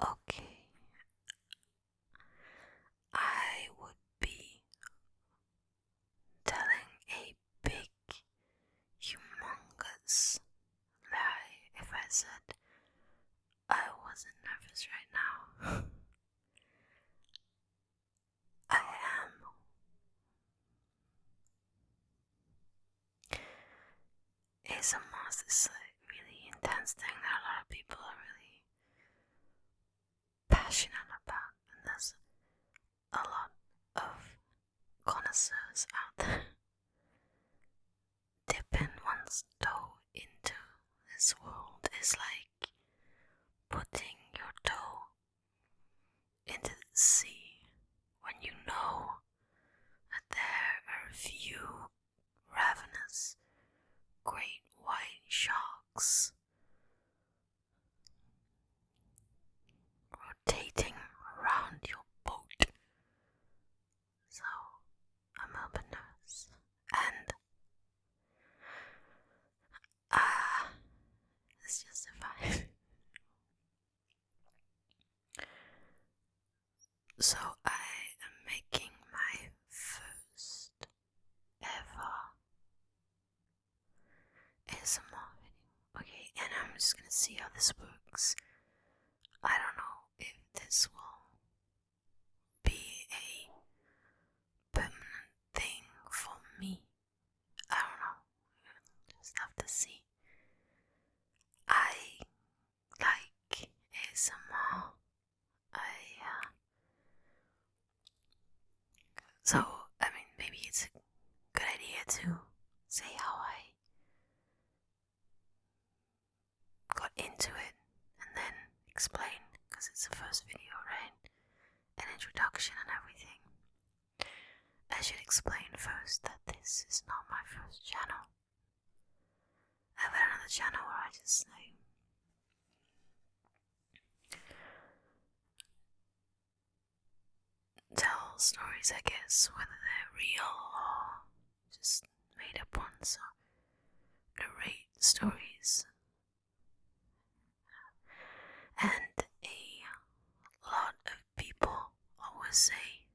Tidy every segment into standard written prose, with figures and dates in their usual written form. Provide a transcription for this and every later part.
Okay, I would be telling a big, humongous lie if I said I wasn't nervous right now. I am. ASMR is this really intense thing that a lot of people are really passionate about, and there's a lot of connoisseurs out there dipping one's toe into this world is like putting your toe into the sea when you know that there are a few ravenous great white sharks rotating around your boat. So I'm a bit nervous, and it's justified. So I am making my first ever ASMR video. Okay, and I'm just gonna see how this works. I don't know if this will be a permanent thing for me. I don't know. Just have to see. I like ASMR. So, I mean, maybe it's a good idea to say how I got into it and then explain, because it's the first video, right? An introduction and everything. I should explain first that this is not my first channel. I have another channel where I just tell stories, I guess, whether they're real or just made up ones, or narrate stories. And a lot of people always say,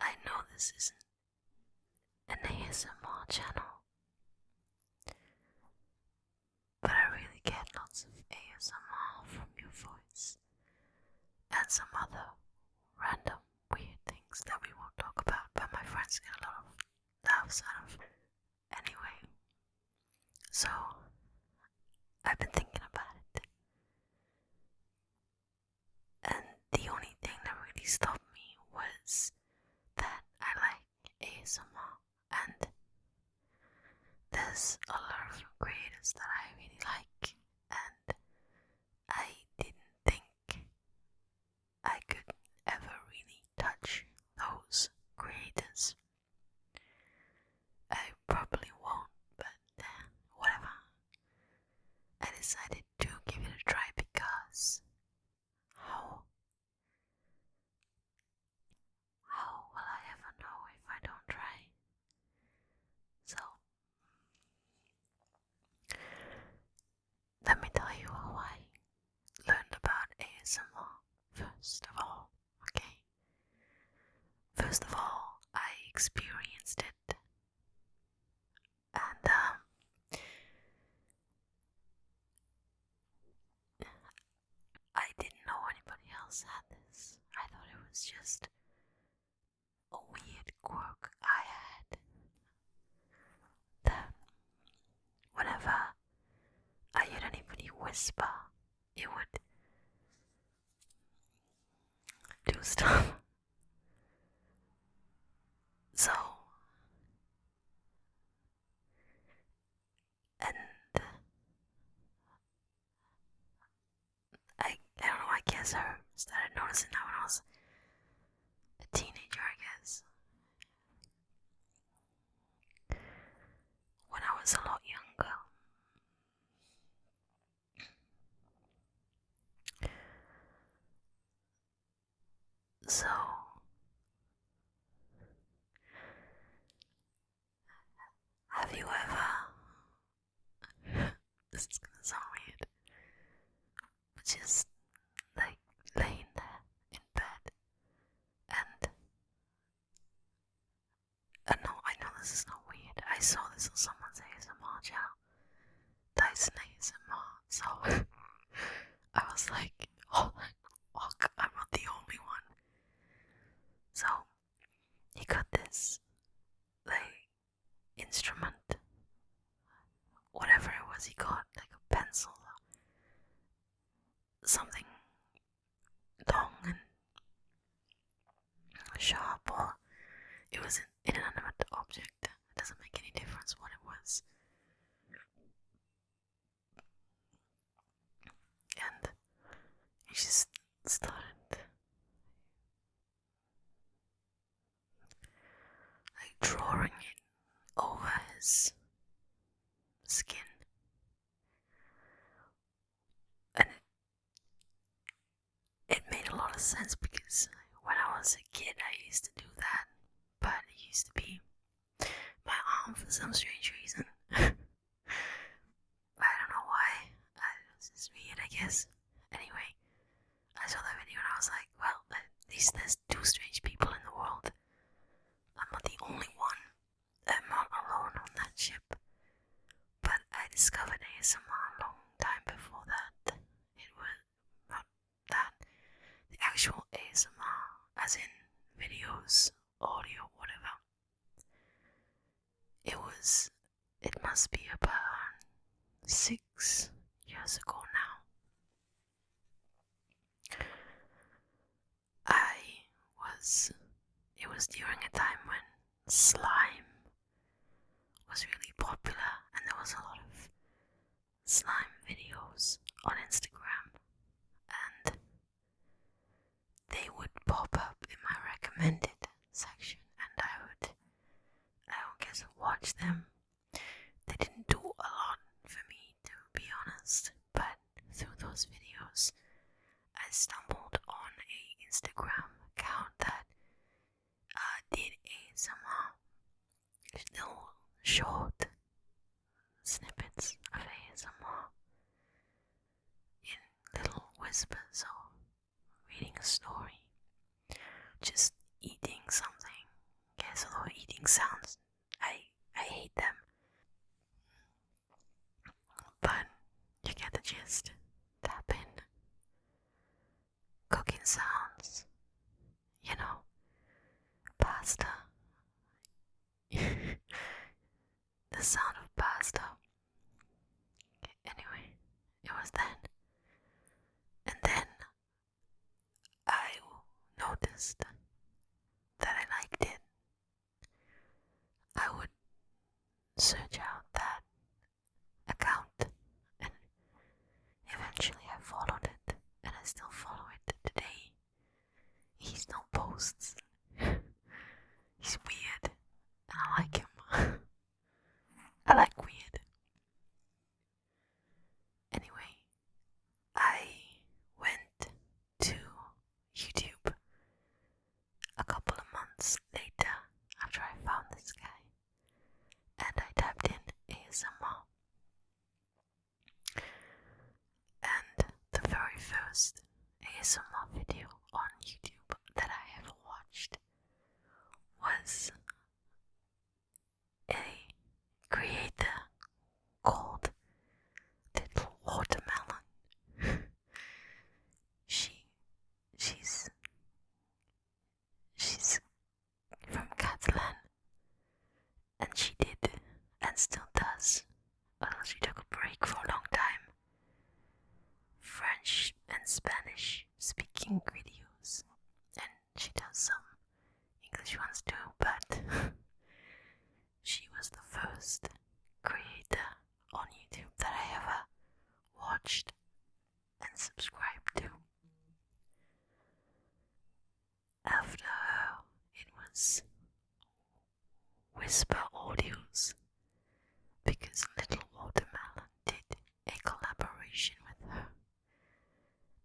I know this isn't an ASMR channel, but I really get lots of ASMR from your voice and some other random weird things that we won't talk about, but my friends get a lot of laughs out of. Anyway, so I've been thinking about it, and the only thing that really stopped me was that I like ASMR, and there's a lot of creators that I really like, and I didn't think I could ever really touch those creators. I probably won't, but whatever. I decided to give it a try because how will I ever know if I don't try? So let me tell you how I learned about ASMR first of all, okay? First of all, I experienced it, and I didn't know anybody else had this. I thought it was just a weird quirk I had, that whenever I heard anybody whisper, it would do stuff. So, and I don't know, I guess I started noticing that when I was a teenager, I guess. When I was a lot younger. So, have you ever... This is gonna sound weird, but just something long and sharp, or it was an inanimate object. It doesn't make any difference what it was. And he just started like drawing it over his skin, and it made a lot of sense because when I was a kid I used to do that, but it used to be my arm for some strange reason. I don't know why. It's just weird, I guess. Anyway, I saw that video and I was like, well, at least there's two strange people in the world. I'm not the only one. I'm not alone on that ship. But I discovered ASMR a long time before that. It was not that. The actual ASMR, as in videos, audio, whatever. It must be about 6 years ago now. It was during a time when slime was really popular and there was a lot of slime videos on Instagram, and they would pop up in my recommended section, and I guess watch them. They didn't do a lot for me, to be honest, but through those videos I stumbled on a Instagram account that did ASMR, little short snippets of ASMR in little whispers or reading a story, just eating something. Guess although eating sounds, I hate them, but you get the gist. Tapping, cooking sounds, pasta. The sound of pasta. Anyway, it was then. And then I noticed that I liked it. I would search out that account, and eventually I followed it, and I still follow it today. He still posts. He's weird, and I like him. I like weird. Anyway, I went to YouTube a couple of months later after I found this guy, and I typed in ASMR, and the very first ASMR video on YouTube that I ever watched was a creator called Little Watermelon. She's from Catalan, and she did and still does, although she took a break for a long time, French and Spanish speaking videos, and she does some English ones too, but she was the first creator on YouTube that I ever watched and subscribed to. After her, it was Whisper Audios, because Little Watermelon did a collaboration with her,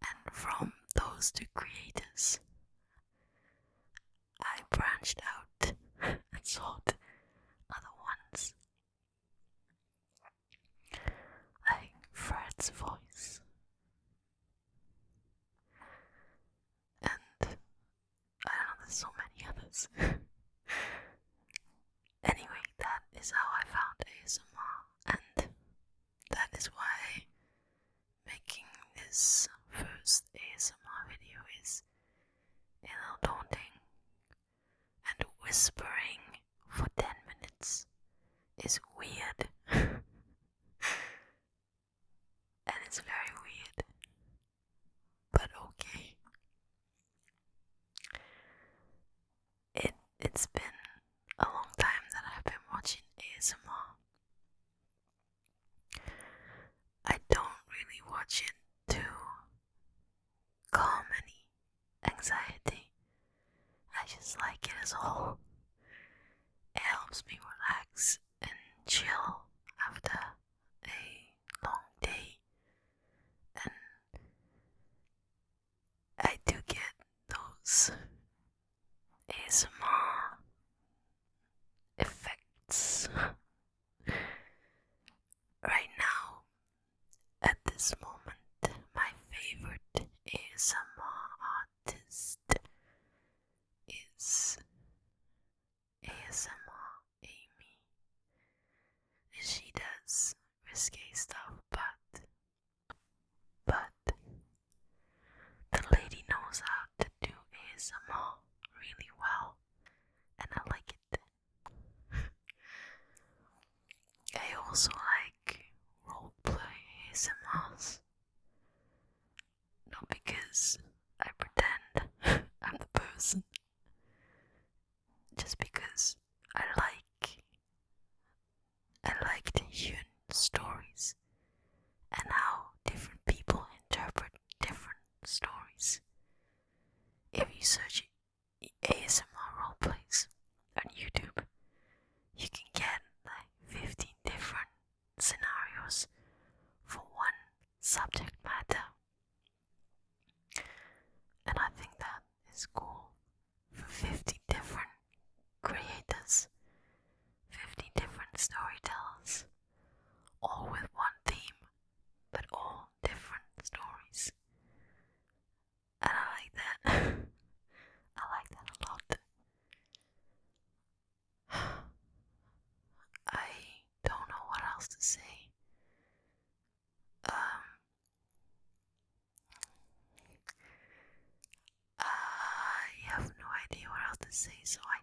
and from those two creators I branched out and sought other ones, like Fred's voice, and I don't know, there's so many others. Anyway, that is how I found ASMR, and that is why making this first ASMR video is a little daunting, and whispering for 10 minutes is weird. And it's very weird. is all. It helps me relax and chill after a long day, and I do get those ASMR effects right now. At this moment, my favorite ASMR artist is ASMR Amy. She does risque stuff, but the lady knows how to do ASMR really well, and I like it. I also like roleplay ASMRs, not because I pretend I'm the person, just because I like to hear stories and how different people interpret different stories. If you search ASMR roleplays on YouTube, you can get like 15 different scenarios for one subject matter. And I think that is cool. For 50 different creators, 50 different storytellers, all with one theme, but all different stories. And I like that. I like that a lot. I don't know what else to say. I have no idea what else to say, so I